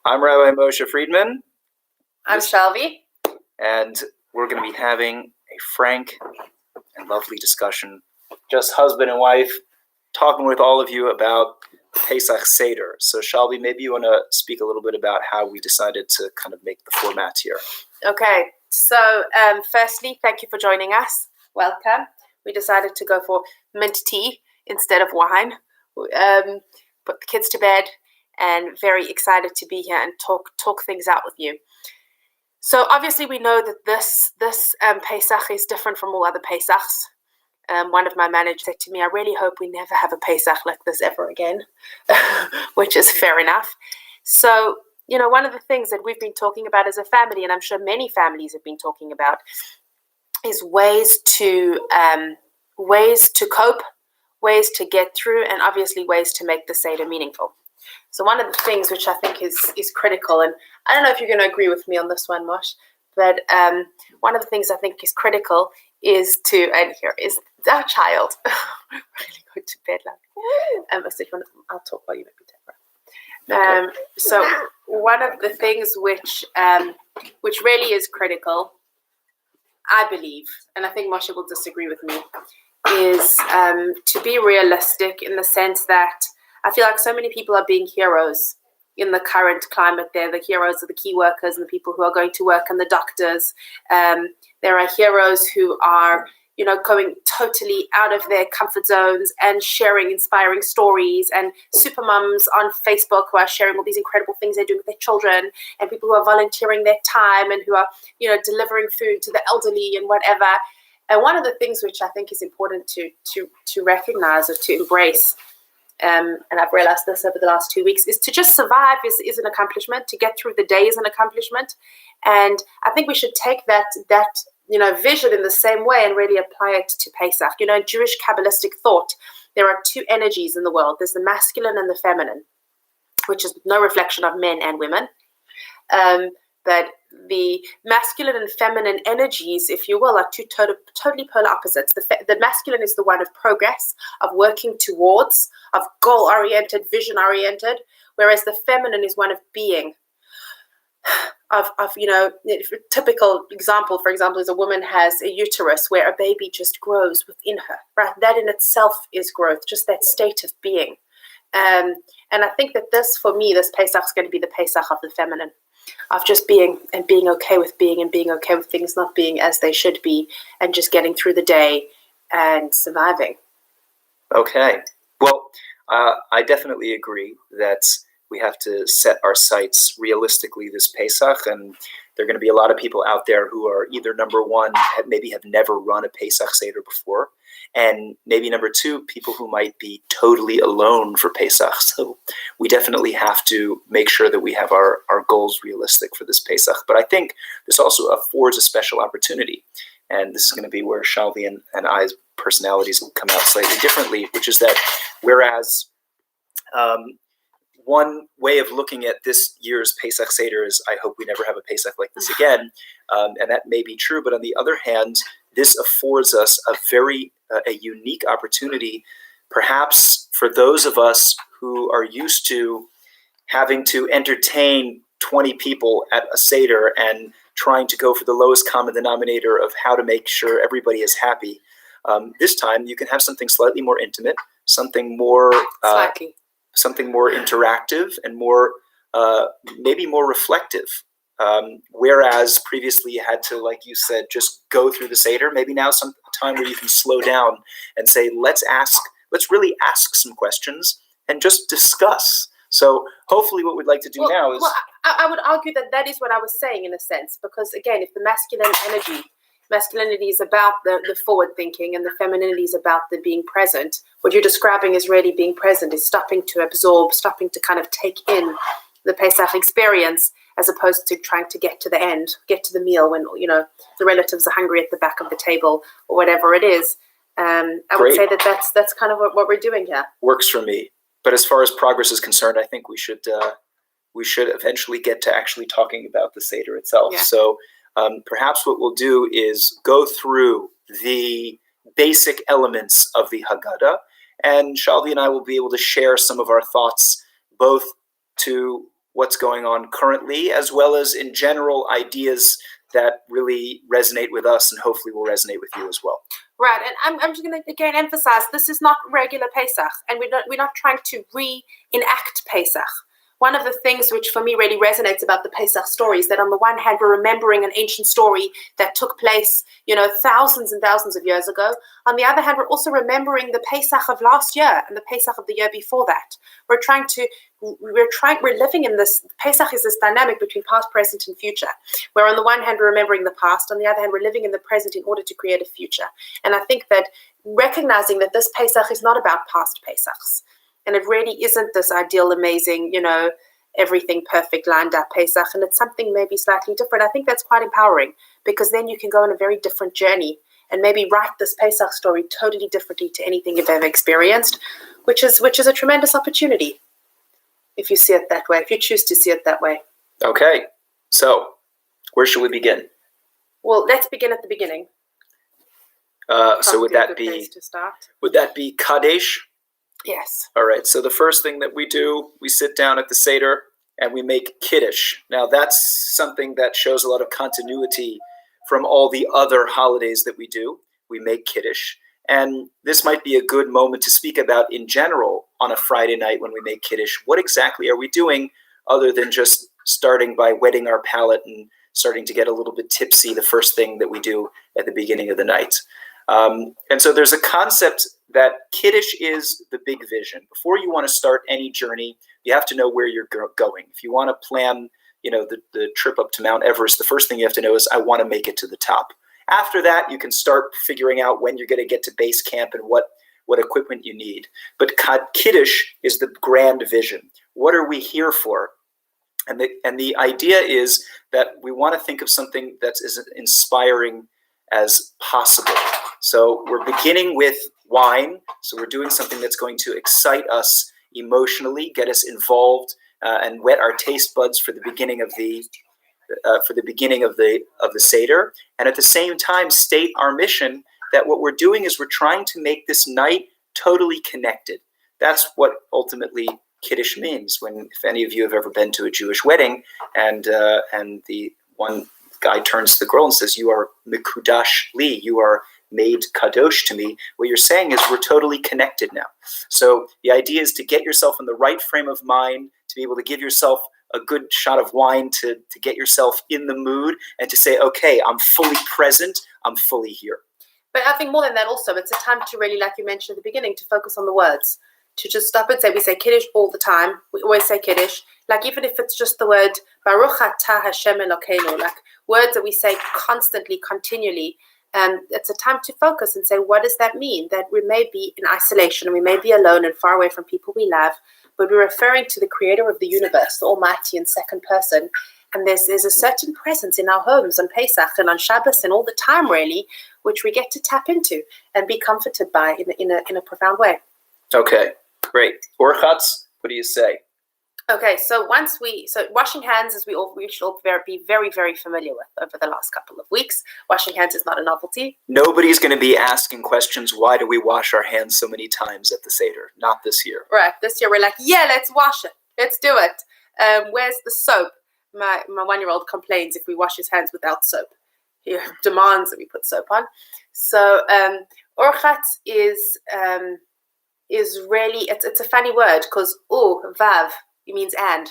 I'm Rabbi Moshe Friedman. I'm Shalvie. And we're going to be having a frank and lovely discussion, just husband and wife, talking with all of you about Pesach Seder. So Shalvie, maybe you want to speak a little bit about how we decided to kind of make the format here. Okay, so firstly, thank you for joining us. Welcome. We decided to go for mint tea instead of wine. Put the kids to bed and very excited to be here and talk things out with you. So obviously we know that this Pesach is different from all other Pesachs. One of my managers said to me, I really hope we never have a Pesach like this ever again, which is fair enough. So, one of the things that we've been talking about as a family, and I'm sure many families have been talking about, is ways to cope, ways to get through, and obviously ways to make the Seder meaningful. So one of the things which I think is critical, and I don't know if you're going to agree with me on this one, Moshe, but one of the things I think is critical is and here is our child. Really go to bed now. I'll talk while you make me take. So one of the things which really is critical, I believe, and I think Moshe will disagree with me, is to be realistic in the sense that I feel like so many people are being heroes in the current climate. They're the heroes of the key workers and the people who are going to work and the doctors. There are heroes who are, going totally out of their comfort zones and sharing inspiring stories, and super mums on Facebook who are sharing all these incredible things they're doing with their children, and people who are volunteering their time and who are, delivering food to the elderly and whatever. And one of the things which I think is important to recognize or to embrace, and I've realized this over the last 2 weeks, is to just survive is an accomplishment. To get through the day is an accomplishment. And I think we should take that vision in the same way and really apply it to Pesach. Jewish Kabbalistic thought, there are two energies in the world. There's the masculine and the feminine, which is no reflection of men and women. But the masculine and feminine energies, if you will, are two totally polar opposites. The masculine is the one of progress, of working towards, of goal-oriented, vision-oriented, whereas the feminine is one of being, of typical example, for example, is a woman has a uterus where a baby just grows within her, right? That in itself is growth, just that state of being. And I think that this Pesach is going to be the Pesach of the feminine, of just being and being okay with being and being okay with things not being as they should be, and just getting through the day and surviving. Okay. Well, I definitely agree that we have to set our sights realistically this Pesach, and there are going to be a lot of people out there who are either, number one, maybe have never run a Pesach Seder before, and maybe number two, people who might be totally alone for Pesach. So we definitely have to make sure that we have our goals realistic for this Pesach. But I think this also affords a special opportunity, and this is going to be where Shalvie and I's personalities will come out slightly differently, which is that whereas one way of looking at this year's Pesach Seder is, I hope we never have a Pesach like this again, and that may be true, but on the other hand, this affords us a unique opportunity, perhaps for those of us who are used to having to entertain 20 people at a Seder and trying to go for the lowest common denominator of how to make sure everybody is happy. This time you can have something slightly more intimate, something more interactive, and more maybe more reflective. Whereas previously you had to, like you said, just go through the Seder. Maybe now some time where you can slow down and say, let's really ask some questions and just discuss. So hopefully what we'd like to do now is... Well, I would argue that is what I was saying in a sense, because again, if the masculinity is about the forward thinking and the femininity is about the being present, what you're describing is really being present, is stopping to absorb, stopping to kind of take in the Pesach experience, as opposed to trying to get to the end, get to the meal when, the relatives are hungry at the back of the table or whatever it is. I would say that's kind of what we're doing here. Works for me. But as far as progress is concerned, I think we should eventually get to actually talking about the Seder itself. Yeah. So perhaps what we'll do is go through the basic elements of the Haggadah, and Shalvie and I will be able to share some of our thoughts, both to what's going on currently, as well as in general ideas that really resonate with us and hopefully will resonate with you as well. Right, and I'm just going to again emphasize, this is not regular Pesach, and we're not trying to reenact Pesach. One of the things which for me really resonates about the Pesach story is that on the one hand, we're remembering an ancient story that took place, thousands and thousands of years ago. On the other hand, we're also remembering the Pesach of last year and the Pesach of the year before that. We're living in this, Pesach is this dynamic between past, present, and future, where on the one hand, we're remembering the past, on the other hand, we're living in the present in order to create a future. And I think that recognizing that this Pesach is not about past Pesachs, and it really isn't this ideal, amazing, everything perfect lined up Pesach, and it's something maybe slightly different. I think that's quite empowering, because then you can go on a very different journey and maybe write this Pesach story totally differently to anything you've ever experienced, which is a tremendous opportunity if you see it that way, if you choose to see it that way. Okay, so where should we begin? Well, let's begin at the beginning. So would that be Kadesh? Yes. All right, so the first thing that we do, we sit down at the Seder and we make Kiddush. Now that's something that shows a lot of continuity from all the other holidays that we do. We make Kiddush. And this might be a good moment to speak about in general on a Friday night when we make Kiddush. What exactly are we doing other than just starting by wetting our palate and starting to get a little bit tipsy, the first thing that we do at the beginning of the night? And so there's a concept that Kiddush is the big vision. Before you want to start any journey, you have to know where you're going. If you want to plan, the trip up to Mount Everest, the first thing you have to know is, I want to make it to the top. After that, you can start figuring out when you're going to get to base camp and what equipment you need. But Kiddush is the grand vision. What are we here for? And the idea is that we want to think of something that's as inspiring as possible. So we're beginning with wine. So we're doing something that's going to excite us emotionally, get us involved, and whet our taste buds for the beginning of the Seder, and at the same time state our mission that what we're doing is we're trying to make this night totally connected. That's what ultimately Kiddush means. If any of you have ever been to a Jewish wedding, and the one guy turns to the girl and says, "You are mikudash li," you are made kadosh to me. What you're saying is we're totally connected now. So the idea is to get yourself in the right frame of mind, to be able to give yourself a good shot of wine to get yourself in the mood and to say, okay, I'm fully present, I'm fully here. But I think more than that also, it's a time to really, like you mentioned at the beginning, to focus on the words, to just stop and say, we say Kiddush all the time. We always say Kiddush. Like even if it's just the word Baruch atah Hashem Elokeinu, like words that we say constantly, continually, it's a time to focus and say, what does that mean? That we may be in isolation and we may be alone and far away from people we love, but we're referring to the creator of the universe, the Almighty in second person. And there's a certain presence in our homes on Pesach and on Shabbos and all the time, really, which we get to tap into and be comforted by in a profound way. Okay, great. Orchatz, what do you say? Okay, so washing hands, as we should all be very, very familiar with over the last couple of weeks. Washing hands is not a novelty. Nobody's going to be asking questions, why do we wash our hands so many times at the Seder? Not this year. Right, this year we're like, yeah, let's wash it. Let's do it. Where's the soap? My 1-year-old complains if we wash his hands without soap. He demands that we put soap on. So Orchatz is really, it's a funny word because vav, it means and.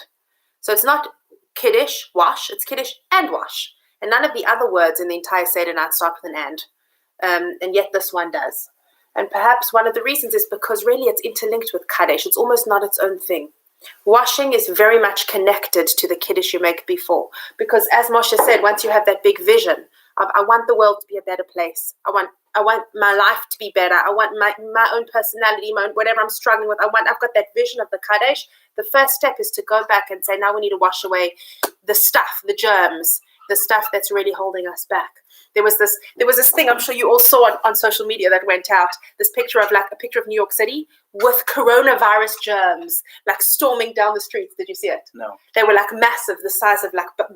So it's not Kiddush, wash, it's Kiddush and wash. And none of the other words in the entire Seder night start with an and yet this one does. And perhaps one of the reasons is because really it's interlinked with Kadesh. It's almost not its own thing. Washing is very much connected to the Kiddush you make before. Because as Moshe said, once you have that big vision of, I want the world to be a better place. I want my life to be better. I want my own personality, whatever I'm struggling with. I've got that vision of the Kadesh. The first step is to go back and say, now we need to wash away the stuff, the germs, the stuff that's really holding us back. There was this thing I'm sure you all saw on social media that went out, this picture of New York City with coronavirus germs storming down the streets. Did you see it? No. They were massive, the size of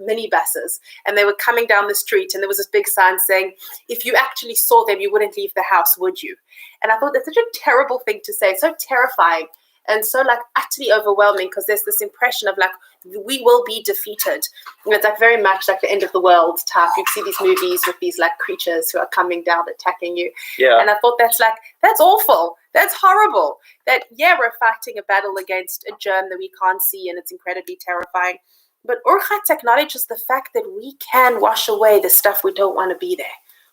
minibuses, and they were coming down the street, and there was this big sign saying, if you actually saw them, you wouldn't leave the house, would you? And I thought that's such a terrible thing to say, so terrifying. And so utterly overwhelming, because there's this impression of we will be defeated. It's like very much like the end of the world type. You see these movies with these like creatures who are coming down attacking you. Yeah. And I thought that's awful. That's horrible. That, yeah, we're fighting a battle against a germ that we can't see, and it's incredibly terrifying. But Urchat acknowledges the fact that we can wash away the stuff we don't want to be there.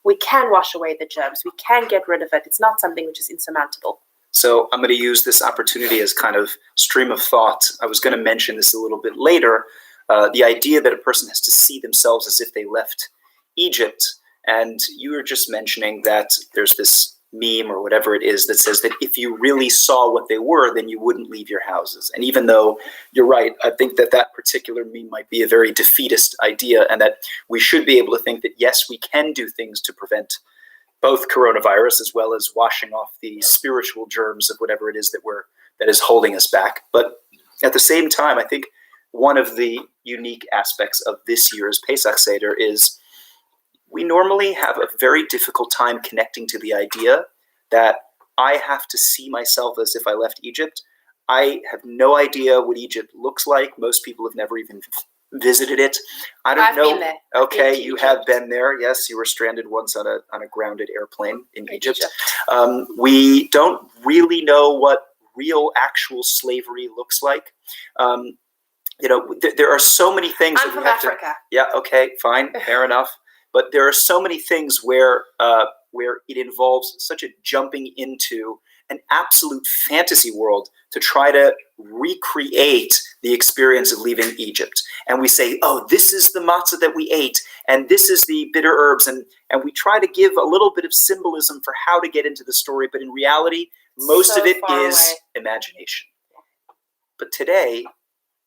We can wash away the germs. We can get rid of it. It's not something which is insurmountable. So I'm going to use this opportunity as kind of stream of thought. I was going to mention this a little bit later, the idea that a person has to see themselves as if they left Egypt. And you were just mentioning that there's this meme or whatever it is that says that if you really saw what they were, then you wouldn't leave your houses. And even though you're right, I think that that particular meme might be a very defeatist idea, and that we should be able to think that, yes, we can do things to prevent both coronavirus as well as washing off the spiritual germs of whatever it is that is holding us back. But at the same time, I think one of the unique aspects of this year's Pesach Seder is we normally have a very difficult time connecting to the idea that I have to see myself as if I left Egypt. I have no idea what Egypt looks like. Most people have never even visited it. I don't know. Been there. Okay, you have been there. Yes, you were stranded once on a grounded airplane in Egypt. We don't really know what real, actual slavery looks like. There are so many things. I'm from Africa. Yeah. Okay. Fine. Fair enough. But there are so many things where it involves such a jumping into an absolute fantasy world to try to recreate the experience of leaving Egypt. And we say, oh, this is the matzah that we ate, and this is the bitter herbs, and we try to give a little bit of symbolism for how to get into the story, but in reality, most of it is imagination. But today,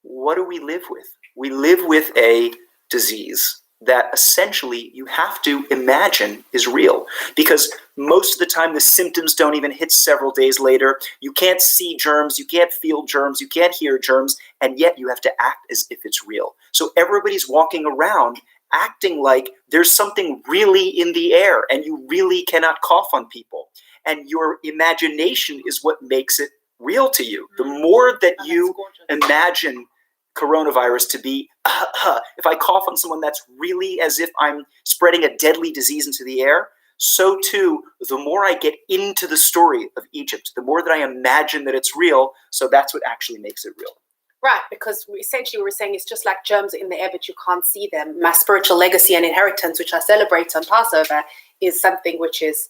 what do we live with? We live with a disease that essentially you have to imagine is real, because most of the time the symptoms don't even hit several days later. You can't see germs, you can't feel germs, you can't hear germs, and yet you have to act as if it's real. So everybody's walking around acting like there's something really in the air, and you really cannot cough on people. And your imagination is what makes it real to you. The more that you imagine coronavirus to be, if I cough on someone, that's really as if I'm spreading a deadly disease into the air. So too, the more I get into the story of Egypt, the more that I imagine that it's real. So that's what actually makes it real. Right, because essentially we're saying it's just like germs in the air, but you can't see them. My spiritual legacy and inheritance, which I celebrate on Passover, is something which it's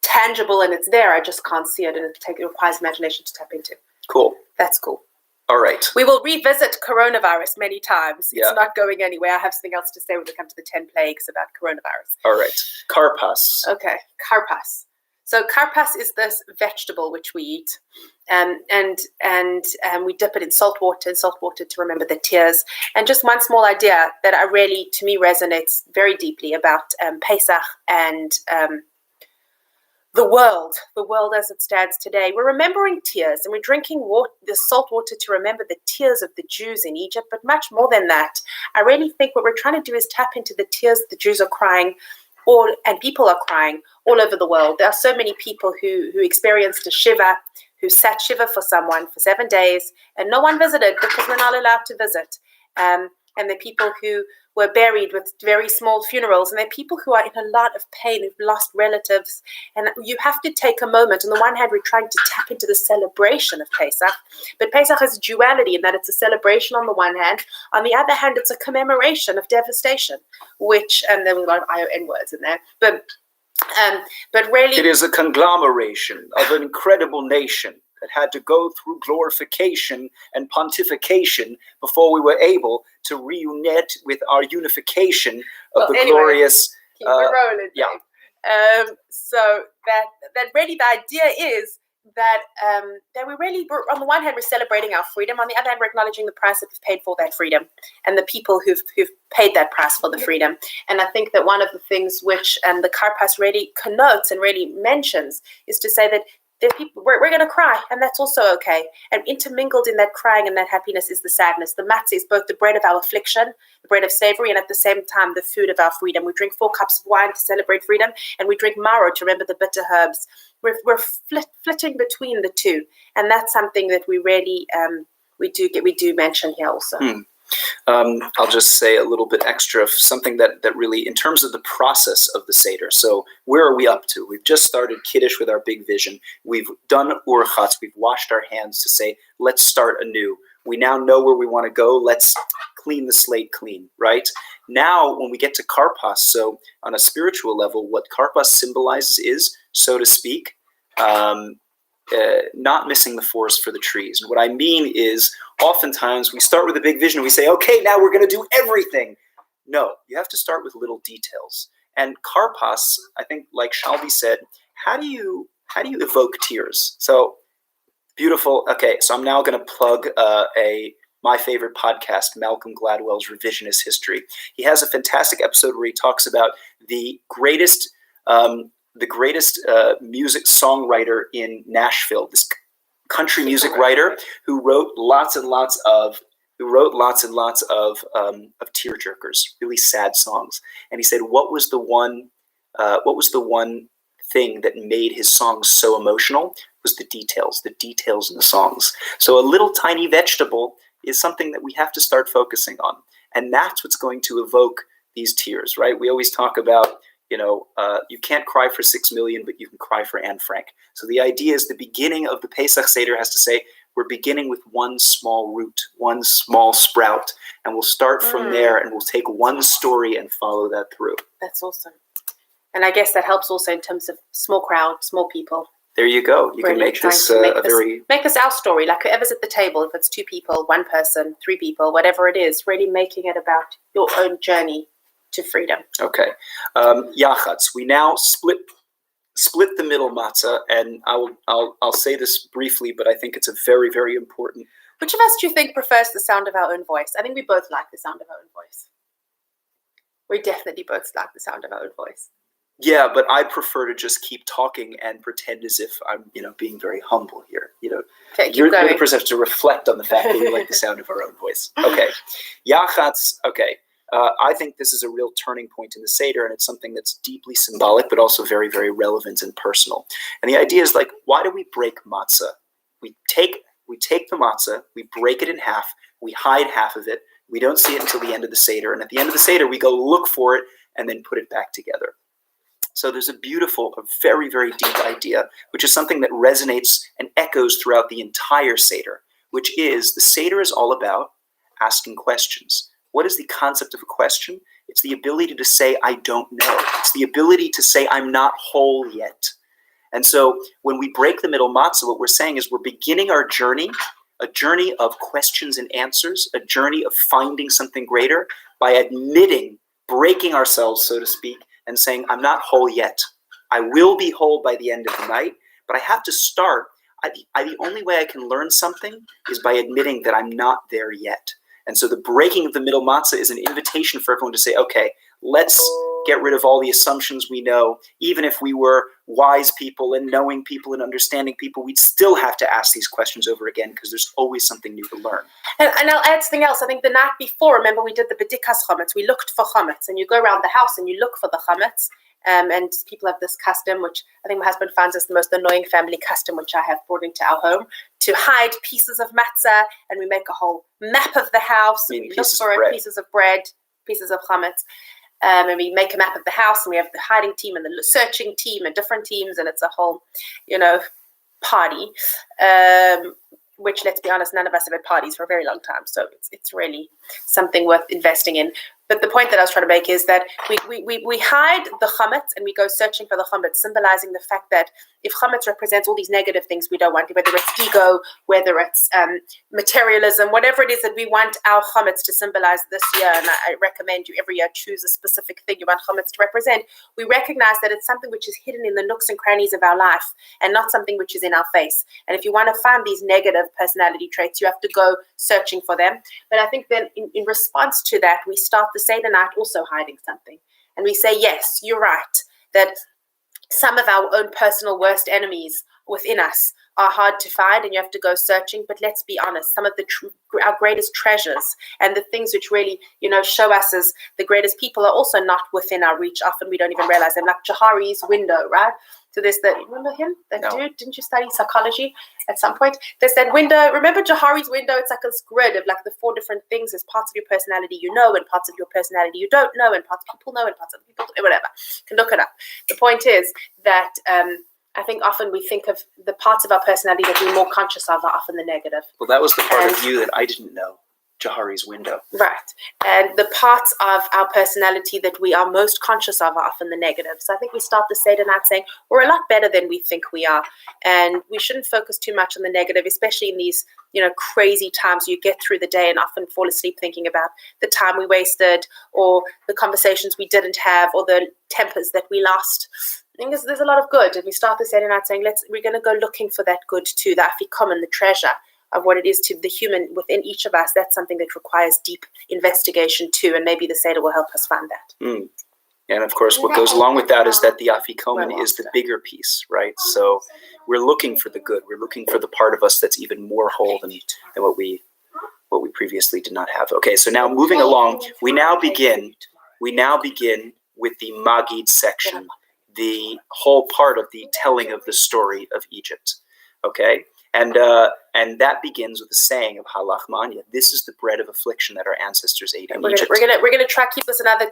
tangible and it's there. I just can't see it, and it requires imagination to tap into. Cool. That's cool. All right. We will revisit coronavirus many times. Yeah. It's not going anywhere. I have something else to say when we come to the 10 plagues about coronavirus. All right. CarPass. Okay, CarPass. So CarPass is this vegetable which we eat, and we dip it in salt water to remember the tears. And just one small idea that to me resonates very deeply about Pesach and the world as it stands today. We're remembering tears, and we're drinking the salt water to remember the tears of the Jews in Egypt. But much more than that, I really think what we're trying to do is tap into the tears the Jews are crying, and people are crying all over the world. There are so many people who experienced a shiva, who sat shiva for someone for 7 days, and no one visited because we're not allowed to visit. And the people who were buried with very small funerals, and they're people who are in a lot of pain, who've lost relatives. And you have to take a moment. On the one hand, we're trying to tap into the celebration of Pesach, but Pesach has a duality in that it's a celebration on the one hand. On the other hand, it's a commemoration of devastation, and there were a lot of ION words in there, but really... It is a conglomeration of an incredible nation that had to go through glorification and pontification before we were able to reunite with our unification of glorious... Keep it rolling. Yeah. So that really the idea is that we really, on the one hand, we're celebrating our freedom. On the other hand, we're acknowledging the price that we've paid for that freedom and the people who've paid that price for the freedom. And I think that one of the things which the CarPass really connotes and really mentions is to say that there's people, we're going to cry, and that's also okay. And intermingled in that crying and that happiness is the sadness. The matzah is both the bread of our affliction, the bread of savory, and at the same time, the food of our freedom. We drink 4 cups of wine to celebrate freedom, and we drink marrow to remember the bitter herbs. We're flitting between the two, and that's something that we really we do mention here also. I'll just say a little bit extra, something that really, in terms of the process of the Seder. So where are we up to? We've just started Kiddush with our big vision. We've done Urchatz. We've washed our hands to say, let's start anew. We now know where we want to go. Let's clean the slate clean, right? Now, when we get to CarPass, so on a spiritual level, what CarPass symbolizes is, so to speak, not missing the forest for the trees. And what I mean is, oftentimes we start with a big vision and we say, okay, now we're going to do everything. No, you have to start with little details. And CarPass, I think, like Shalvie said, how do you evoke tears? So beautiful. Okay, so I'm now going to plug my favorite podcast, Malcolm Gladwell's Revisionist History. He has a fantastic episode where he talks about the greatest music songwriter in Nashville, this country music writer who wrote lots and lots of tearjerkers, really sad songs. And he said, what was the one thing that made his songs so emotional was the details in the songs. So a little tiny vegetable is something that we have to start focusing on. And that's what's going to evoke these tears, right? We always talk about, you can't cry for 6 million, but you can cry for Anne Frank. So the idea is the beginning of the Pesach Seder has to say, we're beginning with one small root, one small sprout, and we'll start from there, and we'll take one story and follow that through. That's awesome. And I guess that helps also in terms of small crowd, small people. There you go. You really can make this make this our story, like whoever's at the table, if it's 2 people, 1 person, 3 people, whatever it is, really making it about your own journey to freedom. Okay. Yachatz. We now split the middle matzah, and I'll say this briefly, but I think it's a very, very important. Which of us do you think prefers the sound of our own voice? I think we both like the sound of our own voice. We definitely both like the sound of our own voice. Yeah, but I prefer to just keep talking and pretend as if I'm, being very humble here. Okay, you're the person to reflect on the fact that we like the sound of our own voice. Okay, Yachatz. Okay, I think this is a real turning point in the Seder, and it's something that's deeply symbolic, but also very, very relevant and personal. And the idea is why do we break matzah? We take the matzah, we break it in half, we hide half of it, we don't see it until the end of the Seder, and at the end of the Seder, we go look for it and then put it back together. So there's a very, very deep idea, which is something that resonates and echoes throughout the entire Seder, which is the Seder is all about asking questions. What is the concept of a question? It's the ability to say, I don't know. It's the ability to say, I'm not whole yet. And so when we break the middle matzah, what we're saying is we're beginning our journey, a journey of questions and answers, a journey of finding something greater by admitting, breaking ourselves, so to speak, and saying, I'm not whole yet. I will be whole by the end of the night, but I have to start. The only way I can learn something is by admitting that I'm not there yet. And so the breaking of the middle matzah is an invitation for everyone to say, okay, let's get rid of all the assumptions we know. Even if we were wise people and knowing people and understanding people, we'd still have to ask these questions over again because there's always something new to learn. And I'll add something else. I think the night before, remember we did the bedikas chametz. We looked for chametz, and you go around the house and you look for the chametz. And people have this custom, which I think my husband finds is the most annoying family custom, which I have brought into our home, to hide pieces of matzah, and we make a whole map of the house. And we look for it, pieces of bread, pieces of chametz. And we make a map of the house, and we have the hiding team and the searching team and different teams, and it's a whole, party. Which, let's be honest, none of us have had parties for a very long time, so it's really something worth investing in. But the point that I was trying to make is that we hide the chametz and we go searching for the chametz, symbolizing the fact that if chametz represents all these negative things we don't want, whether it's ego, whether it's materialism, whatever it is that we want our chametz to symbolize this year, and I recommend you every year choose a specific thing you want chametz to represent, we recognize that it's something which is hidden in the nooks and crannies of our life and not something which is in our face. And if you want to find these negative personality traits, you have to go searching for them. But I think then in response to that, we start the Seder night also hiding something. And we say, yes, you're right, that some of our own personal worst enemies within us are hard to find and you have to go searching. But let's be honest, some of our greatest treasures and the things which really, show us as the greatest people are also not within our reach. Often we don't even realize them, like Jahari's window, right? So there's the, remember him? That No. dude? Didn't you study psychology at some point? There's that window. Remember Johari's window? It's like this grid of like the 4 different things. There's parts of your personality you know, and parts of your personality you don't know, and parts of people know, and parts of people, whatever. You can look it up. The point is that I think often we think of the parts of our personality that we're more conscious of are often the negative. Well, that was the part of you that I didn't know. Johari's window. Right. And the parts of our personality that we are most conscious of are often the negative. So I think we start the Seder night saying we're a lot better than we think we are. And we shouldn't focus too much on the negative, especially in these, crazy times. You get through the day and often fall asleep thinking about the time we wasted or the conversations we didn't have or the tempers that we lost. I think there's a lot of good. And we start the Seder night saying we're going to go looking for that good too, the afikomen, the treasure of what it is to the human within each of us. That's something that requires deep investigation too, and maybe the Seder will help us find that. Mm. And of course, what goes along with that is that the afikomen is the bigger piece, right? So we're looking for the good. We're looking for the part of us that's even more whole than what we previously did not have. Okay, so now moving along, we now begin with the Magid section, the whole part of the telling of the story of Egypt. Okay. And that begins with the saying of Halach Manya. This is the bread of affliction that our ancestors ate in Egypt. We're gonna try to keep this another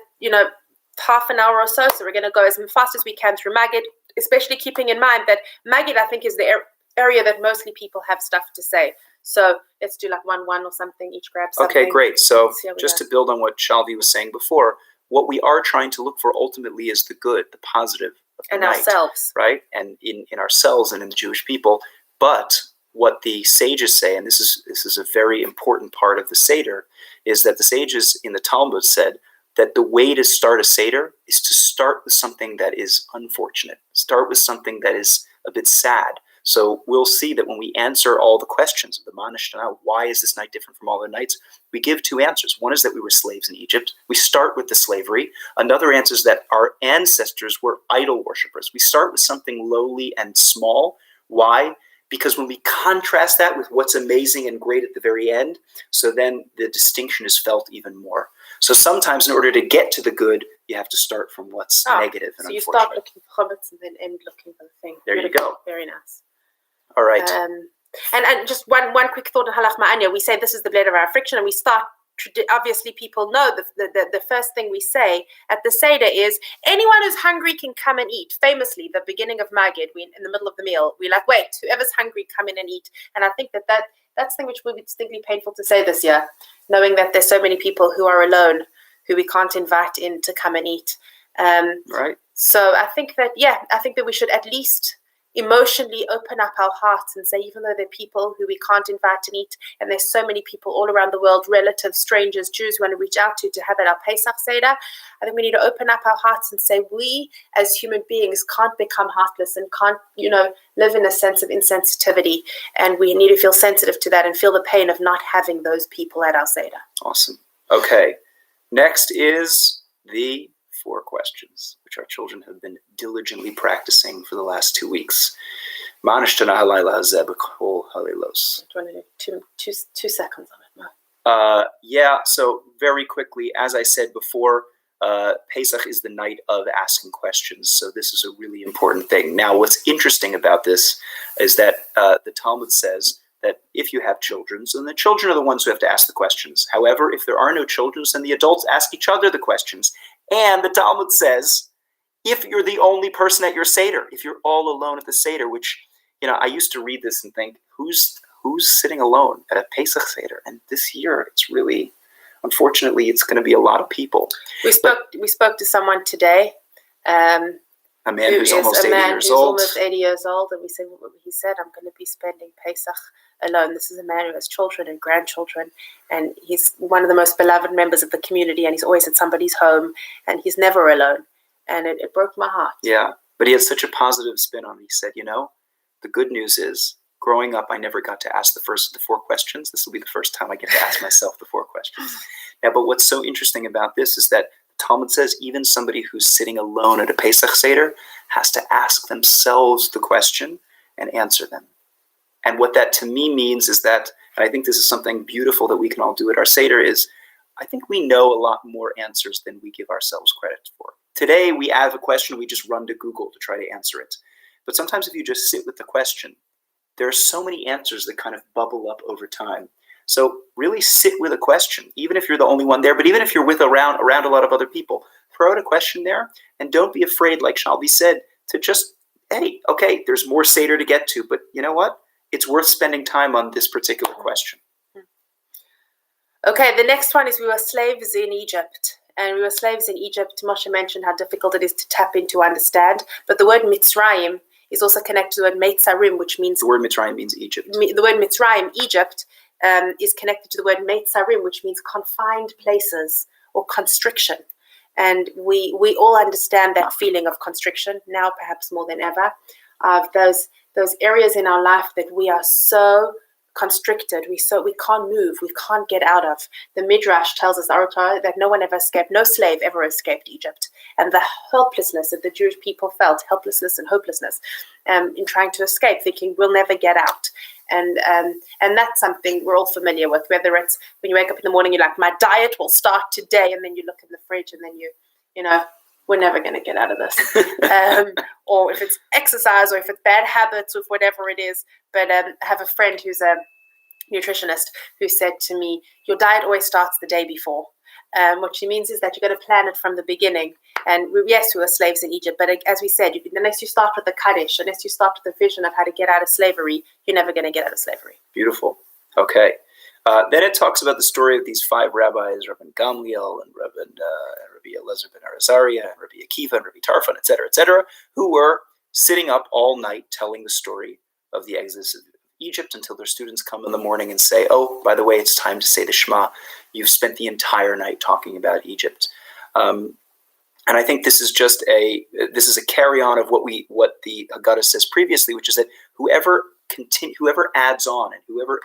half an hour or so. So we're gonna go as fast as we can through Magid, especially keeping in mind that Magid I think is the area that mostly people have stuff to say. So let's do like one or something. Each grab something. Okay, great. So just to build on what Shalvie was saying before, what we are trying to look for ultimately is the good, the positive of the night, ourselves, right? And in ourselves and in the Jewish people. But what the sages say, and this is a very important part of the Seder, is that the sages in the Talmud said that the way to start a Seder is to start with something that is unfortunate. Start with something that is a bit sad. So we'll see that when we answer all the questions of the Manashtana, why is this night different from all other nights? We give 2 answers. One is that we were slaves in Egypt. We start with the slavery. Another answer is that our ancestors were idol worshippers. We start with something lowly and small. Why? Because when we contrast that with what's amazing and great at the very end, so then the distinction is felt even more. So sometimes in order to get to the good, you have to start from what's negative and unfortunate. So you start looking for chametz and then end looking for the thing. There you go. Very nice. All right. And just one quick thought on halach ma'anya. We say this is the blade of our affliction, and we start. Obviously, people know the first thing we say at the Seder is anyone who's hungry can come and eat. Famously, the beginning of Magid, in the middle of the meal, we're like, wait, whoever's hungry, come in and eat. And I think that's the thing which will be distinctly painful to say this year, knowing that there's so many people who are alone, who we can't invite in to come and eat. Right. So I think that we should at least emotionally open up our hearts and say, even though there are people who we can't invite and eat, and there's so many people all around the world, relatives, strangers, Jews, we want to reach out to have at our Pesach Seder, I think we need to open up our hearts and say we as human beings can't become heartless and can't, live in a sense of insensitivity, and we need to feel sensitive to that and feel the pain of not having those people at our Seder. Awesome. Okay. Next is the 4 questions, which our children have been diligently practicing for the last 2 weeks. Manashtana halayla hazeh b'kol halelos. Do you want to do 2 seconds on it? Yeah, so very quickly, as I said before, Pesach is the night of asking questions, so this is a really important thing. Now, what's interesting about this is that the Talmud says that if you have children, then the children are the ones who have to ask the questions. However, if there are no children, then the adults ask each other the questions. And the Talmud says, if you're the only person at your Seder, if you're all alone at the Seder, which, I used to read this and think, who's sitting alone at a Pesach Seder? And this year, it's really, unfortunately, it's going to be a lot of people. We spoke to someone today. A man who's almost 80 years old. Almost 80 years old, and he said, I'm going to be spending Pesach alone. This is a man who has children and grandchildren, and he's one of the most beloved members of the community, and he's always at somebody's home, and he's never alone. And it broke my heart. Yeah, but he had such a positive spin on it. He said, the good news is, growing up, I never got to ask the first of the 4 questions. This will be the first time I get to ask myself the 4 questions. Now, but what's so interesting about this is that Talmud says even somebody who's sitting alone at a Pesach Seder has to ask themselves the question and answer them. And what that to me means is that, and I think this is something beautiful that we can all do at our Seder, is I think we know a lot more answers than we give ourselves credit for. Today we have a question, we just run to Google to try to answer it. But sometimes if you just sit with the question, there are so many answers that kind of bubble up over time. So really sit with a question, even if you're the only one there, but even if you're with around a lot of other people, throw out a question there, and don't be afraid, like Shalvie said, to just, hey, okay, there's more Seder to get to, but you know what? It's worth spending time on this particular question. Okay, the next one is we were slaves in Egypt. And we were slaves in Egypt. Moshe mentioned how difficult it is to tap into, understand. But the word Mitzrayim is also connected to the word Meitzarim, which means... The word Mitzrayim means Egypt. The word Mitzrayim, Egypt, is connected to the word Meitzarim, which means confined places or constriction. And we all understand that feeling of constriction now, perhaps more than ever, of those areas in our life that we are so constricted, we can't move, we can't get out of. The Midrash tells us that no one ever escaped, no slave ever escaped Egypt, and the helplessness that the Jewish people felt, helplessness and hopelessness, in trying to escape, thinking we'll never get out. And that's something we're all familiar with, whether it's when you wake up in the morning, you're like, my diet will start today, and then you look in the fridge and then you know, we're never going to get out of this. Or if it's exercise, or if it's bad habits, or whatever it is. But I have a friend who's a nutritionist who said to me, your diet always starts the day before. What she means is that you've got to plan it from the beginning. And we were slaves in Egypt, but as we said, unless you start with the Kaddish, unless you start with the vision of how to get out of slavery, you're never going to get out of slavery. Beautiful. Okay. Then it talks about the story of these 5 rabbis, Rabbi Gamliel and Rabbi Elazar ben Arazariah and Rabbi Akiva and Rabbi Tarfon, etc., who were sitting up all night telling the story of the exodus of Egypt until their students come in the morning and say, oh, by the way, it's time to say the Shema. You've spent the entire night talking about Egypt. And I think this is just a carry-on of what the Haggadah says previously, which is that whoever adds on and whoever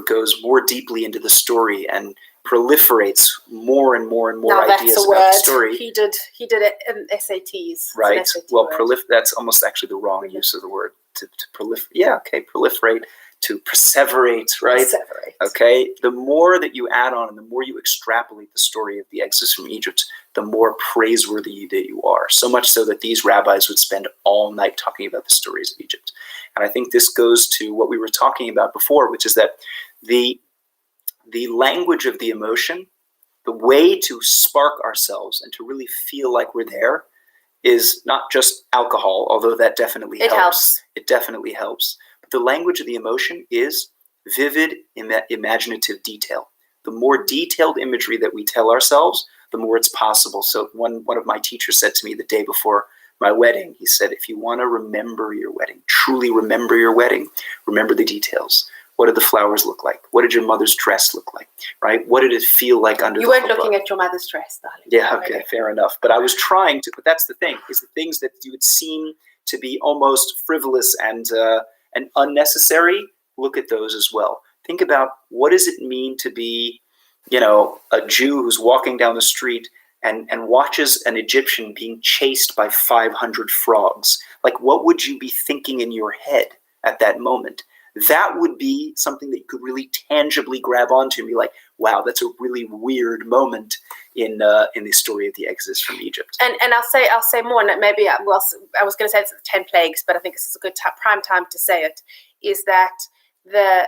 goes more deeply into the story and proliferates more and more and more ideas about the story. He did it in SATs. Right. Well, that's almost actually the wrong use of the word. To proliferate. Yeah. Okay. Proliferate. To perseverate. Right. Perseverate. Okay. The more that you add on, and the more you extrapolate the story of the exodus from Egypt, the more praiseworthy that you are. So much so that these rabbis would spend all night talking about the stories of Egypt. And I think this goes to what we were talking about before, which is that the language of the emotion, the way to spark ourselves and to really feel like we're there, is not just alcohol, although that definitely helps. It definitely helps. But the language of the emotion is vivid, imaginative detail. The more detailed imagery that we tell ourselves, the more it's possible. So one of my teachers said to me the day before my wedding, he said, if you want to remember your wedding, truly remember your wedding, remember the details. What did the flowers look like? What did your mother's dress look like? Right? What did it feel like under the chuppah? You weren't looking at your mother's dress, darling. Yeah, okay, fair enough. But I was trying to, but that's the thing, is the things that you would seem to be almost frivolous and unnecessary, look at those as well. Think about, what does it mean to be, a Jew who's walking down the street and watches an Egyptian being chased by 500 frogs? Like, what would you be thinking in your head at that moment? That would be something that you could really tangibly grab onto and be like, wow, that's a really weird moment in the story of the Exodus from Egypt. And I'll say more, and maybe I was going to say it's the 10 plagues, but I think this is a good prime time to say it, is that the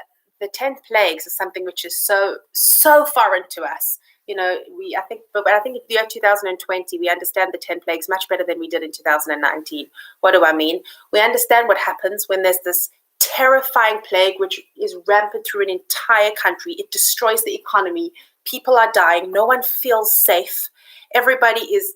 10 plagues is something which is so foreign to us. I think in the year 2020, we understand the 10 plagues much better than we did in 2019. What do I mean? We understand what happens when there's this terrifying plague which is rampant through an entire country. It destroys the economy. People are dying. No one feels safe. Everybody is,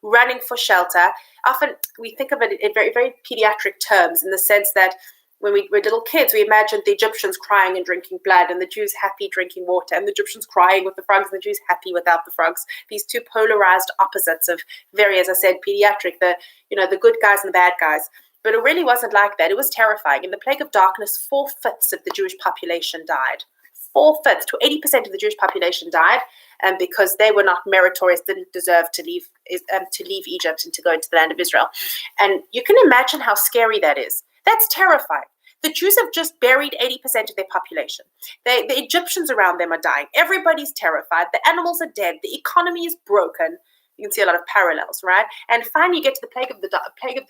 running for shelter. Often we think of it in very, very pediatric terms, in the sense that when we were little kids, we imagined the Egyptians crying and drinking blood, and the Jews happy drinking water, and the Egyptians crying with the frogs, and the Jews happy without the frogs. These two polarized opposites of very, as I said, pediatric, the good guys and the bad guys. But it really wasn't like that. It was terrifying. In the plague of darkness, 4/5 of the Jewish population died. 4/5 to 80% of the Jewish population died, because they were not meritorious, didn't deserve to leave Egypt and to go into the land of Israel. And you can imagine how scary that is. That's terrifying. The Jews have just buried 80% of their population. The Egyptians around them are dying. Everybody's terrified. The animals are dead. The economy is broken. You can see a lot of parallels, right? And finally, you get to the plague of the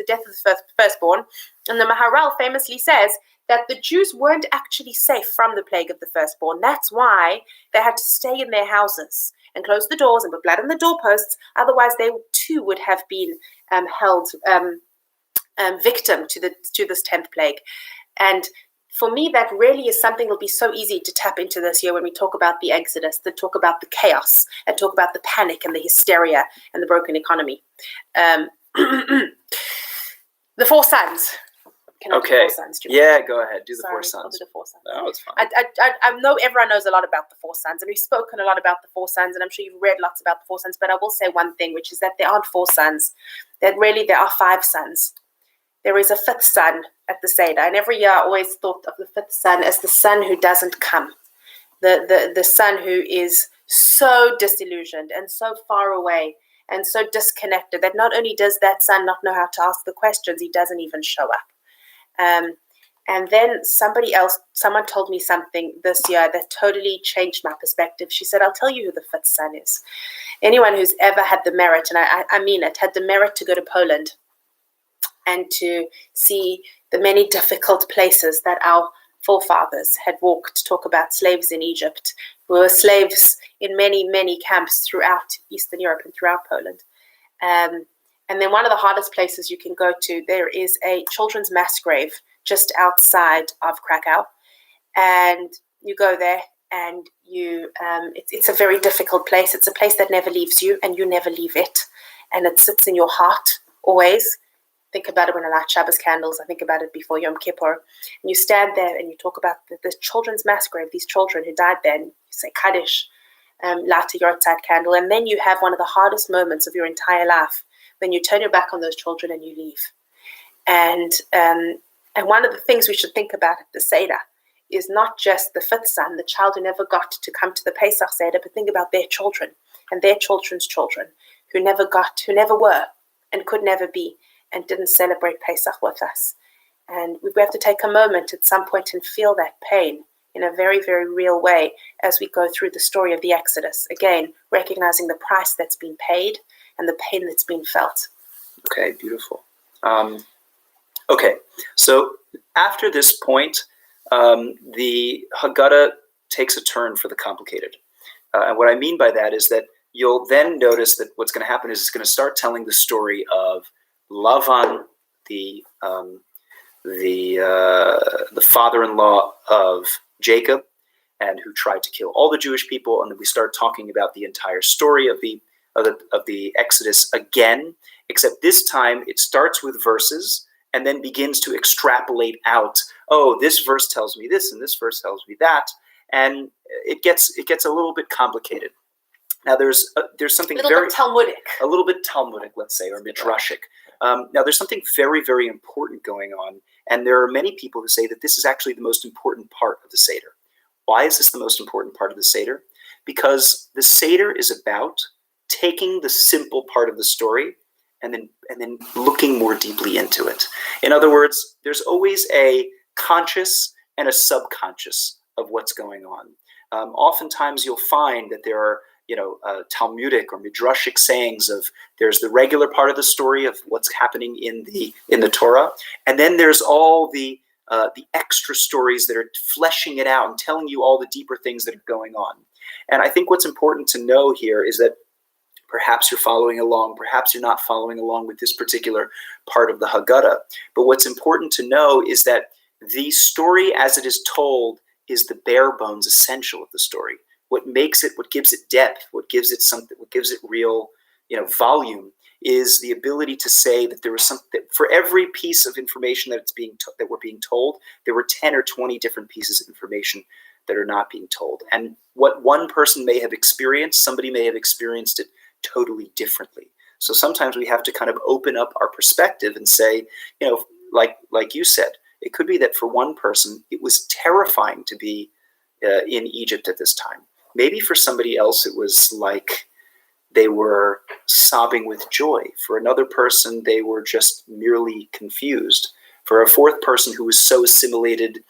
death of the firstborn, and the Maharal famously says that the Jews weren't actually safe from the plague of the firstborn. That's why they had to stay in their houses and close the doors and put blood on the doorposts. Otherwise, they too would have been held victim to this 10th plague. And for me, that really is something that'll be so easy to tap into this year when we talk about the Exodus, to talk about the chaos, and talk about the panic and the hysteria and the broken economy. The four sons. Can I do the four sons? Yeah, go ahead. Do the Sorry, four sons. I'll do the four sons. No, it's fine. I know everyone knows a lot about the four sons, and we've spoken a lot about the four sons, and I'm sure you've read lots about the four sons, but I will say one thing, which is that there aren't four sons, that really there are five sons. There is a fifth son at the Seder, and every year I always thought of the fifth son as the son who doesn't come, the son who is so disillusioned and so far away and so disconnected that not only does that son not know how to ask the questions, he doesn't even show up. And then someone told me something this year that totally changed my perspective. She said, I'll tell you who the fifth son is. Anyone who's ever had the merit, and I mean it, had the merit to go to Poland and to see the many difficult places that our forefathers had walked, to talk about slaves in Egypt, who were slaves in many, many camps throughout Eastern Europe and throughout Poland. And then one of the hardest places you can go to, there is a children's mass grave just outside of Krakow. And you go there and it's a very difficult place. It's a place that never leaves you and you never leave it. And it sits in your heart always. Think about it when I light Shabbos candles. I think about it before Yom Kippur. And you stand there and you talk about the children's mass grave, these children who died there, and you say Kaddish, light a Yortzeit candle. And then you have one of the hardest moments of your entire life when you turn your back on those children and you leave. And one of the things we should think about at the Seder is not just the fifth son, the child who never got to come to the Pesach Seder, but think about their children and their children's children who never were and could never be, and didn't celebrate Pesach with us. And we have to take a moment at some point and feel that pain in a very, very real way as we go through the story of the Exodus. Again, recognizing the price that's been paid and the pain that's been felt. Okay, beautiful. Okay, so after this point, the Haggadah takes a turn for the complicated. And what I mean by that is that you'll then notice that what's going to happen is it's going to start telling the story of Lavan, the father-in-law of Jacob, and who tried to kill all the Jewish people. And then we start talking about the entire story of the Exodus again, except this time it starts with verses and then begins to extrapolate out. Oh, this verse tells me this, and this verse tells me that, and it gets a little bit complicated. Now there's something a little bit Talmudic, let's say, or midrashic. Now there's something very, very important going on, and there are many people who say that this is actually the most important part of the Seder. Why is this the most important part of the Seder? Because the Seder is about taking the simple part of the story and then looking more deeply into it. In other words, there's always a conscious and a subconscious of what's going on. Oftentimes you'll find that there are Talmudic or midrashic sayings of there's the regular part of the story of what's happening in the Torah, and then there's all the extra stories that are fleshing it out and telling you all the deeper things that are going on. And I think what's important to know here is that perhaps you're following along, perhaps you're not following along with this particular part of the Haggadah. But what's important to know is that the story as it is told is the bare bones essential of the story. What makes it, what gives it depth, what gives it something, what gives it real, volume, is the ability to say that there was something for every piece of information that we're being told. There were 10 or 20 different pieces of information that are not being told, and what one person may have experienced, somebody may have experienced it totally differently. So sometimes we have to kind of open up our perspective and say, like you said, it could be that for one person it was terrifying to be in Egypt at this time. Maybe for somebody else it was like they were sobbing with joy. For another person, they were just merely confused. For a fourth person who was so assimilated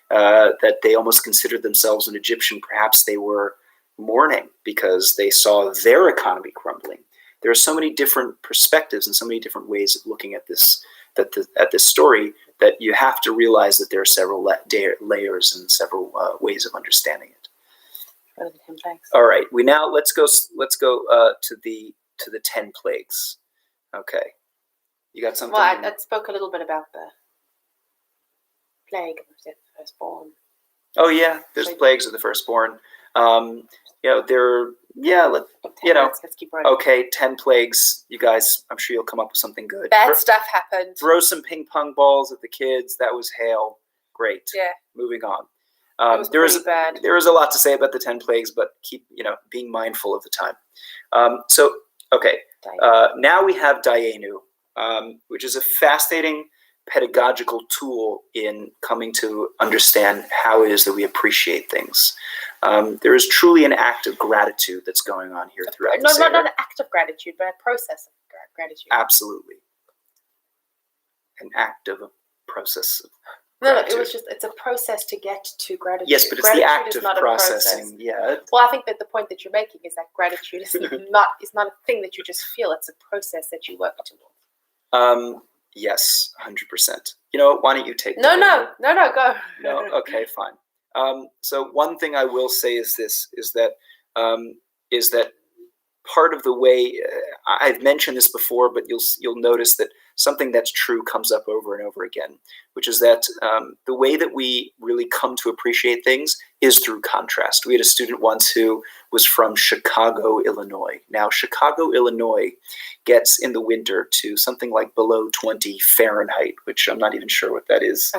that they almost considered themselves an Egyptian, perhaps they were mourning because they saw their economy crumbling. there are so many different perspectives and so many different ways of looking at this story that you have to realize that there are several layers and several ways of understanding it. All right, let's go to the 10 plagues. Okay, you got something? Well, I spoke a little bit about the plague of the firstborn. Oh yeah, there's plagues of the firstborn. Let's keep rolling. Okay, 10 plagues. You guys, I'm sure you'll come up with something good. Bad stuff happened. Throw some ping pong balls at the kids. That was hail. Great. Yeah. Moving on. There is a lot to say about the 10 plagues, but keep being mindful of the time. Now we have Dayenu, which is a fascinating pedagogical tool in coming to understand how it is that we appreciate things. There is truly an act of gratitude that's going on here throughout the Seder. Not an act of gratitude, but a process of gratitude. Absolutely. An act of a process of No, it's a process to get to gratitude. Yes, but it's gratitude the act of processing. Yeah. Well, I think that the point that you're making is that gratitude is not a thing that you just feel. It's a process that you work towards. Yes, 100%. You know what? Why don't you take No, go. No, okay, fine. So one thing I will say is that part of the way I've mentioned this before, but you'll notice that something that's true comes up over and over again, which is that the way that we really come to appreciate things is through contrast. We had a student once who was from Chicago, Illinois. Now, Chicago, Illinois gets in the winter to something like below 20 Fahrenheit, which I'm not even sure what that is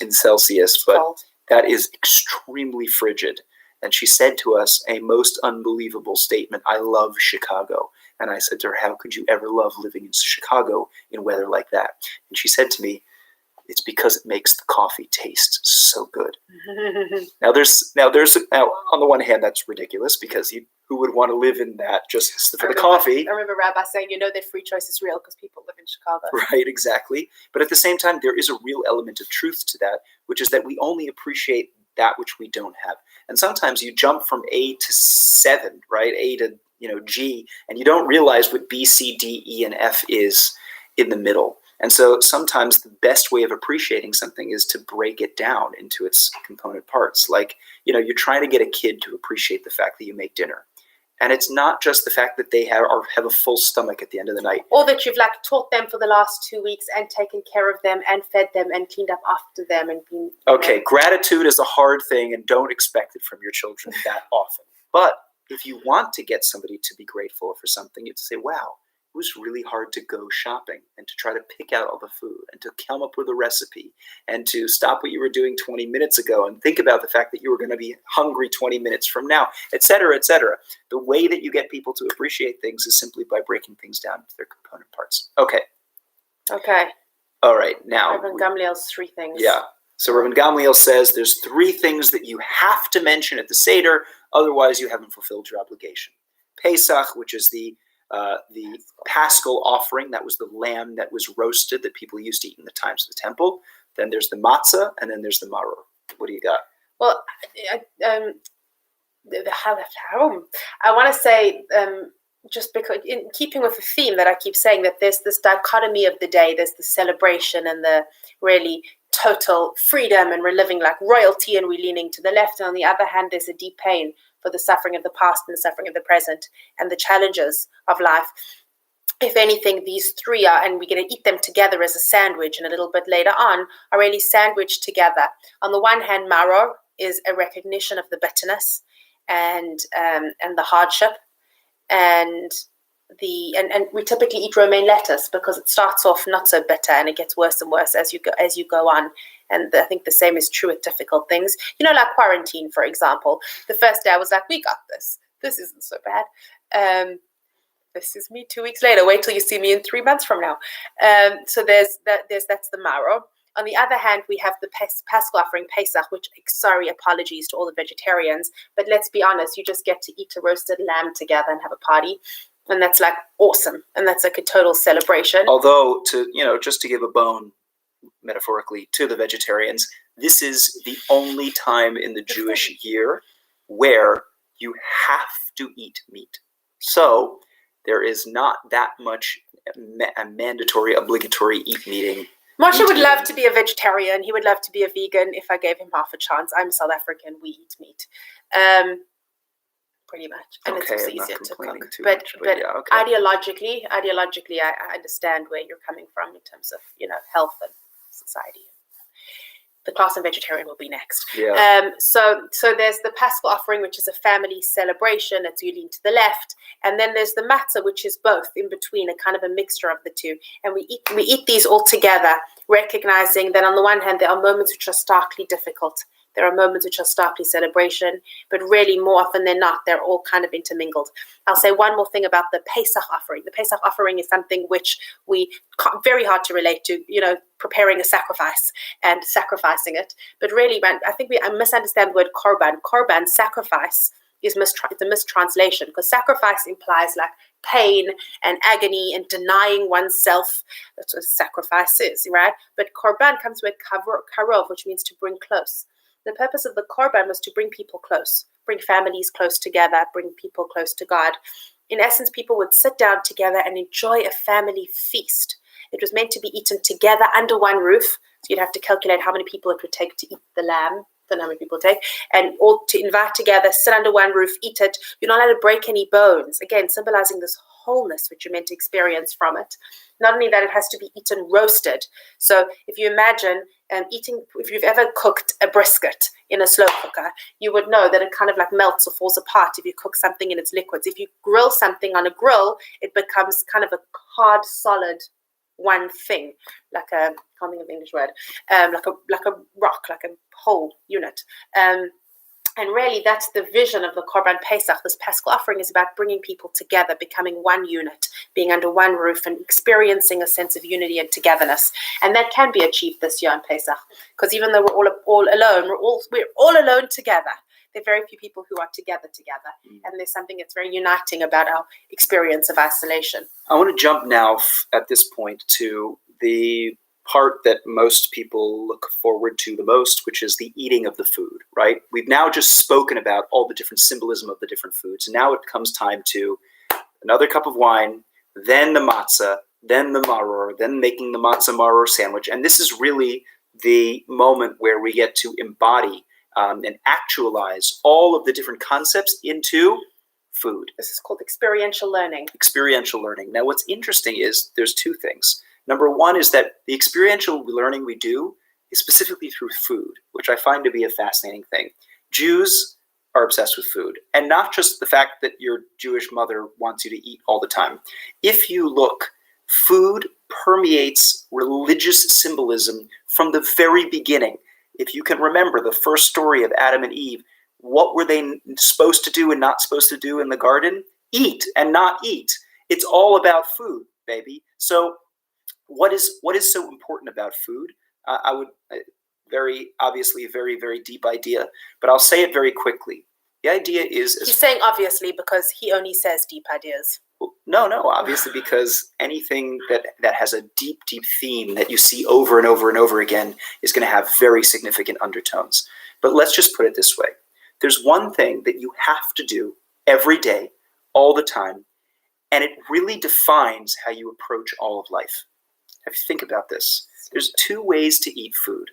in Celsius, but that is extremely frigid. And she said to us a most unbelievable statement, "I love Chicago." And I said to her, "How could you ever love living in Chicago in weather like that?" And she said to me, "It's because it makes the coffee taste so good." Now, on the one hand, that's ridiculous because who would want to live in that just for the coffee? I remember Rabbi saying, that free choice is real because people live in Chicago. Right, exactly. But at the same time, there is a real element of truth to that, which is that we only appreciate that which we don't have. And sometimes you jump from A to 7, right? A to G, and you don't realize what B, C, D, E, and F is in the middle. And so sometimes the best way of appreciating something is to break it down into its component parts. Like, you're trying to get a kid to appreciate the fact that you make dinner. And it's not just the fact that they have a full stomach at the end of the night. Or that you've taught them for the last 2 weeks and taken care of them and fed them and cleaned up after them and been... Okay, gratitude is a hard thing and don't expect it from your children that often. But if you want to get somebody to be grateful for something, you have to say, wow, it was really hard to go shopping and to try to pick out all the food and to come up with a recipe and to stop what you were doing 20 minutes ago and think about the fact that you were going to be hungry 20 minutes from now, et cetera, et cetera. The way that you get people to appreciate things is simply by breaking things down into their component parts. Okay. All right. Now, Rabbi Gamliel's 3 things. Yeah. So Rabbi Gamliel says there's 3 things that you have to mention at the Seder, otherwise you haven't fulfilled your obligation. Pesach, which is the Paschal offering, that was the lamb that was roasted that people used to eat in the times of the temple. Then there's the Matzah, and then there's the maror. What do you got? Well, I want to say, just because in keeping with the theme that I keep saying, that there's this dichotomy of the day. There's the celebration and the really total freedom, and we're living like royalty, and we're leaning to the left. And on the other hand, there's a deep pain for the suffering of the past and the suffering of the present and the challenges of life. If anything, these 3 are, and we're going to eat them together as a sandwich, and a little bit later on, are really sandwiched together. On the one hand, maror is a recognition of the bitterness and the hardship, and we typically eat romaine lettuce because it starts off not so bitter and it gets worse and worse as you go on. And I think the same is true with difficult things. Like quarantine, for example. The first day I was like, we got this. This isn't so bad. This is me 2 weeks later. Wait till you see me in 3 months from now. So that's the maror. On the other hand, we have the Paschal Offering, Pesach, which, apologies to all the vegetarians, but let's be honest, you just get to eat a roasted lamb together and have a party. And that's awesome. And that's a total celebration. Although, just to give a bone, metaphorically, to the vegetarians, this is the only time in the Jewish year where you have to eat meat. So there is not that much mandatory, obligatory meat Moshe would eating. love to be a vegetarian. He would love to be a vegan if I gave him half a chance. I'm South African. We eat meat. Pretty much. And Okay, it's also I'm not easier to complaining cook. too But much, but yeah, okay. ideologically, I understand where you're coming from in terms of, health and society. The class and vegetarian will be next. Yeah. So there's the Passover Offering, which is a family celebration. It's you lean to the left, and then there's the Matzah, which is both in between, a kind of a mixture of the two. And we eat these all together, recognizing that on the one hand there are moments which are starkly difficult. There are moments which are starkly celebration, but really more often than not, they're all kind of intermingled. I'll say one more thing about the Pesach offering. The Pesach offering is something which we very hard to relate to, preparing a sacrifice and sacrificing it. But really, I think I misunderstand the word korban. Korban, sacrifice, is a mistranslation, because sacrifice implies like pain and agony and denying oneself. That's what sacrifice is, right? But korban comes with karov, which means to bring close. The purpose of the korban was to bring people close, bring families close together, bring people close to God. In essence, people would sit down together and enjoy a family feast. It was meant to be eaten together under one roof. So you'd have to calculate how many people it would take to eat the lamb, the number of people take, and all to invite together, sit under one roof, eat it. You're not allowed to break any bones. Again, symbolizing this wholeness which you're meant to experience from it. Not only that, it has to be eaten roasted. So if you imagine if you've ever cooked a brisket in a slow cooker, you would know that it kind of like melts or falls apart if you cook something in its liquids. If you grill something on a grill, it becomes kind of a hard, solid one thing, like a, I can't think of the English word, like a rock, like a whole unit. And really, that's the vision of the Korban Pesach. This Paschal offering is about bringing people together, becoming one unit, being under one roof and experiencing a sense of unity and togetherness. And that can be achieved this year on Pesach, because even though we're all alone, we're all alone together. There are very few people who are together. And there's something that's very uniting about our experience of isolation. I want to jump now at this point to the part that most people look forward to the most, which is the eating of the food, right? We've now just spoken about all the different symbolism of the different foods. And now it comes time to another cup of wine, then the matzah, then the maror, then making the matzah maror sandwich. And this is really the moment where we get to embody and actualize all of the different concepts into food. This is called experiential learning. Experiential learning. Now, what's interesting is there's two things. Number one is that the experiential learning we do is specifically through food, which I find to be a fascinating thing. Jews are obsessed with food, and not just the fact that your Jewish mother wants you to eat all the time. If you look, food permeates religious symbolism from the very beginning. If you can remember the first story of Adam and Eve, what were they supposed to do and not supposed to do in the garden? Eat and not eat. It's all about food, baby. So what is so important about food? I would very obviously a very, very deep idea, but I'll say it very quickly. The idea is... He's saying obviously because he only says deep ideas. No, obviously because anything that has a deep, deep theme that you see over and over and over again is going to have very significant undertones. But let's just put it this way. There's one thing that you have to do every day, all the time, and it really defines how you approach all of life. If you think about this, there's two ways to eat food.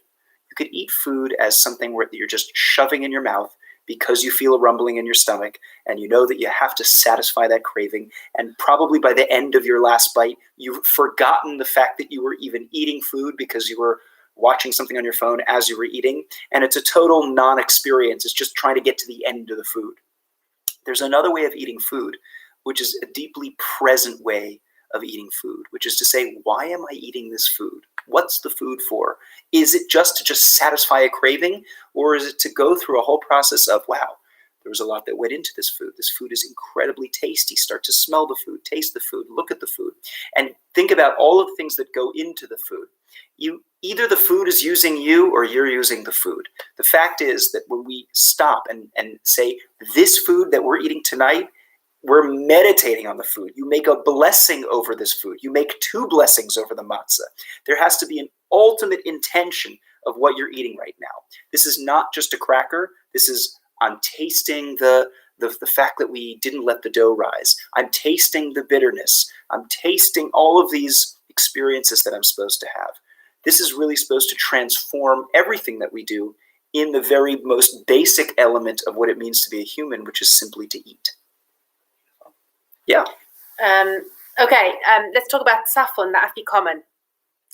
You could eat food as something where you're just shoving in your mouth because you feel a rumbling in your stomach and you know that you have to satisfy that craving, and probably by the end of your last bite, you've forgotten the fact that you were even eating food because you were watching something on your phone as you were eating, and it's a total non-experience. It's just trying to get to the end of the food. There's another way of eating food, which is a deeply present way of eating food, which is to say, why am I eating this food? What's the food for? Is it just to satisfy a craving, or is it to go through a whole process of, wow, there was a lot that went into this food. This food is incredibly tasty. Start to smell the food, taste the food, look at the food, and think about all of the things that go into the food. Either the food is using you or you're using the food. The fact is that when we stop and say, this food that we're eating tonight, we're meditating on the food. You make a blessing over this food. You make two blessings over the matzah. There has to be an ultimate intention of what you're eating right now. This is not just a cracker. This is on tasting the the fact that we didn't let the dough rise. I'm tasting the bitterness. I'm tasting all of these experiences that I'm supposed to have. This is really supposed to transform everything that we do in the very most basic element of what it means to be a human, which is simply to eat. Yeah. Okay, let's talk about Safon, the Afikoman.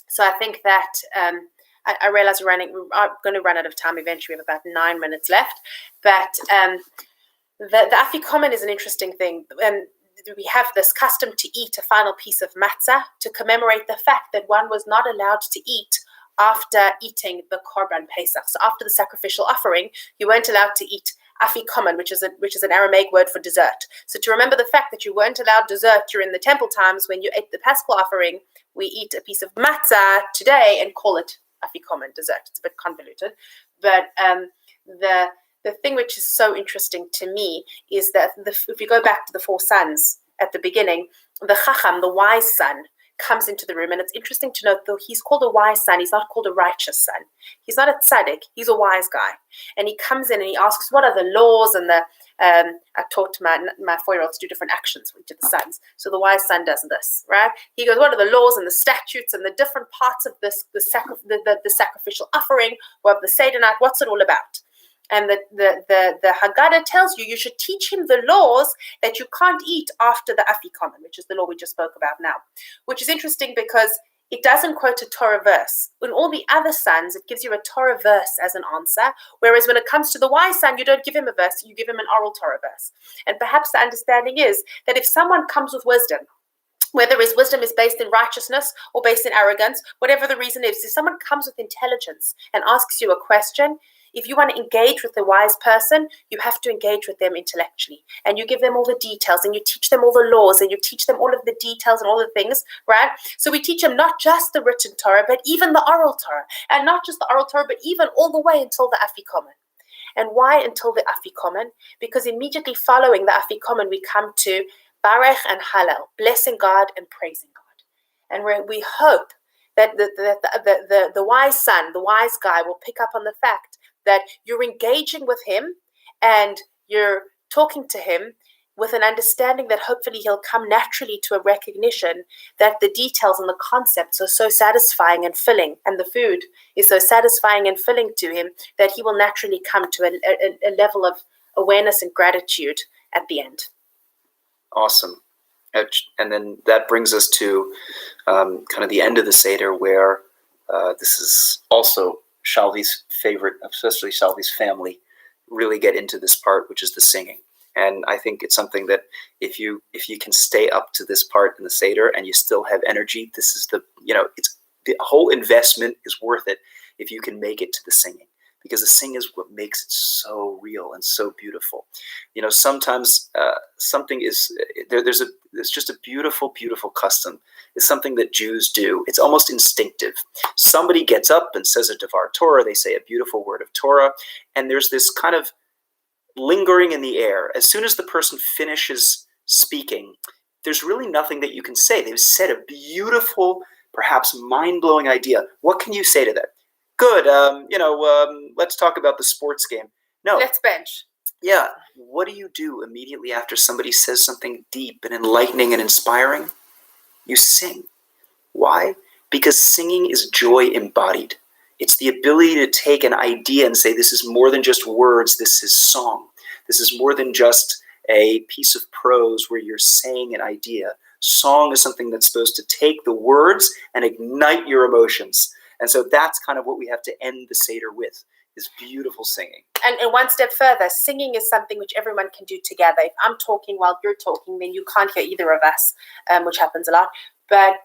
So I think that I realize we're going to run out of time eventually. We have about 9 minutes left. But the Afikoman is an interesting thing. We have this custom to eat a final piece of matzah to commemorate the fact that one was not allowed to eat after eating the Korban Pesach. So after the sacrificial offering, you weren't allowed to eat afikoman, which is an Aramaic word for dessert. So to remember the fact that you weren't allowed dessert during the temple times when you ate the Paschal offering, we eat a piece of matzah today and call it afikoman dessert. It's a bit convoluted, but the thing which is so interesting to me is that if you go back to the 4 sons at the beginning, the Chacham, the wise son, comes into the room, and it's interesting to note, though he's called a wise son, he's not called a righteous son. He's not a tzaddik, he's a wise guy. And he comes in and he asks, what are the laws and the, I taught my 4-year-olds to do different actions for each of the sons. So the wise son does this, right? He goes, what are the laws and the statutes and the different parts of this, the sacrificial offering, or of the Seder night, what's it all about? And the Haggadah tells you should teach him the laws that you can't eat after the Afikoman, which is the law we just spoke about now. Which is interesting because it doesn't quote a Torah verse. In all the other sons, it gives you a Torah verse as an answer, whereas when it comes to the wise son, you don't give him a verse, you give him an oral Torah verse. And perhaps the understanding is that if someone comes with wisdom, whether his wisdom is based in righteousness or based in arrogance, whatever the reason is, if someone comes with intelligence and asks you a question, if you want to engage with a wise person, you have to engage with them intellectually. And you give them all the details, and you teach them all the laws, and you teach them all of the details and all the things, right? So we teach them not just the written Torah, but even the oral Torah. And not just the oral Torah, but even all the way until the Afikoman. And why until the Afikoman? Because immediately following the Afikoman, we come to Barech and Hallel, blessing God and praising God. And we hope that the wise son, the wise guy, will pick up on the fact that you're engaging with him and you're talking to him with an understanding that hopefully he'll come naturally to a recognition that the details and the concepts are so satisfying and filling, and the food is so satisfying and filling to him that he will naturally come to a level of awareness and gratitude at the end. Awesome. And then that brings us to kind of the end of the Seder, where this is also Shalvie's favorite, especially Shalvie's family, really get into this part, which is the singing. And I think it's something that if you can stay up to this part in the Seder and you still have energy, this is it's the whole investment is worth it if you can make it to the singing, because the singing is what makes it so real and so beautiful. Sometimes something is there's just a beautiful, beautiful custom. It's something that Jews do. It's almost instinctive. Somebody gets up and says a Devar Torah. They say a beautiful word of Torah, and there's this kind of lingering in the air. As soon as the person finishes speaking, there's really nothing that you can say. They've said a beautiful, perhaps mind-blowing idea. What can you say to that? Good. Let's talk about the sports game. No. Let's bench. Yeah. What do you do immediately after somebody says something deep and enlightening and inspiring? You sing. Why? Because singing is joy embodied. It's the ability to take an idea and say, this is more than just words, this is song. This is more than just a piece of prose where you're saying an idea. Song is something that's supposed to take the words and ignite your emotions. And so that's kind of what we have to end the Seder with, is beautiful singing. And one step further, singing is something which everyone can do together. If I'm talking while you're talking, then you can't hear either of us, which happens a lot. But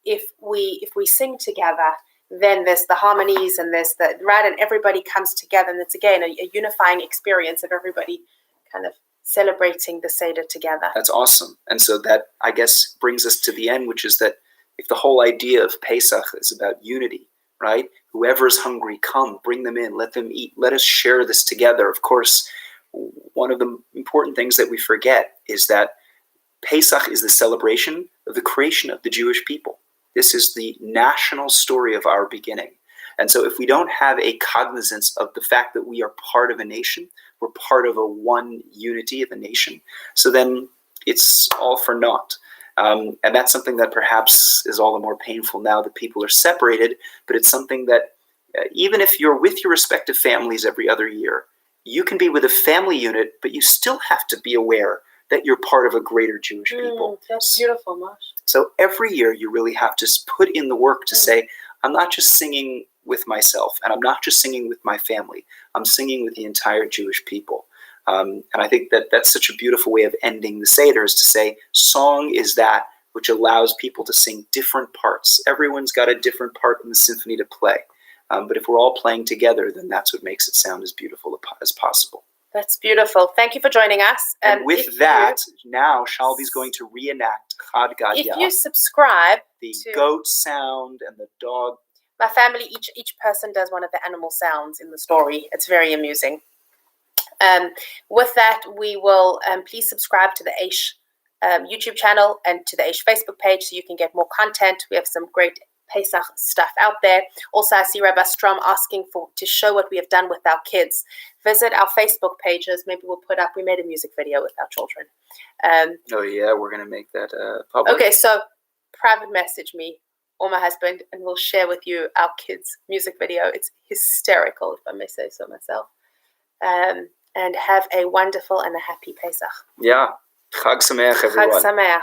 if we sing together, then there's the harmonies and there's the right, and everybody comes together, and it's again a unifying experience of everybody kind of celebrating the Seder together. That's awesome. And so that, I guess, brings us to the end, which is that if the whole idea of Pesach is about unity, right? Whoever's hungry, come, bring them in, let them eat, let us share this together. Of course, one of the important things that we forget is that Pesach is the celebration of the creation of the Jewish people. This is the national story of our beginning. And so if we don't have a cognizance of the fact that we are part of a nation, we're part of a one unity of a nation. So then it's all for naught. And that's something that perhaps is all the more painful now that people are separated, but it's something that even if you're with your respective families every other year, you can be with a family unit, but you still have to be aware that you're part of a greater Jewish people. That's beautiful, Moshe. So every year you really have to put in the work to say, I'm not just singing with myself, and I'm not just singing with my family. I'm singing with the entire Jewish people. And I think that that's such a beautiful way of ending the Seder, is to say song is that which allows people to sing different parts. Everyone's got a different part in the symphony to play. But if we're all playing together, then that's what makes it sound as beautiful as possible. That's beautiful. Thank you for joining us. And with that, now Shalvie's going to reenact Chad Gadya. If you subscribe the goat sound and the dog. My family, each person does one of the animal sounds in the story. It's very amusing. With that, we will please subscribe to the Aish YouTube channel and to the Aish Facebook page so you can get more content. We have some great Pesach stuff out there. Also, I see Rabbi Strom asking to show what we have done with our kids. Visit our Facebook pages. Maybe we'll put up, we made a music video with our children. Oh yeah, we're going to make that public. Okay, so private message me or my husband and we'll share with you our kids' music video. It's hysterical, if I may say so myself. And have a wonderful and a happy Pesach. Yeah. Chag Sameach, everyone. Chag Sameach.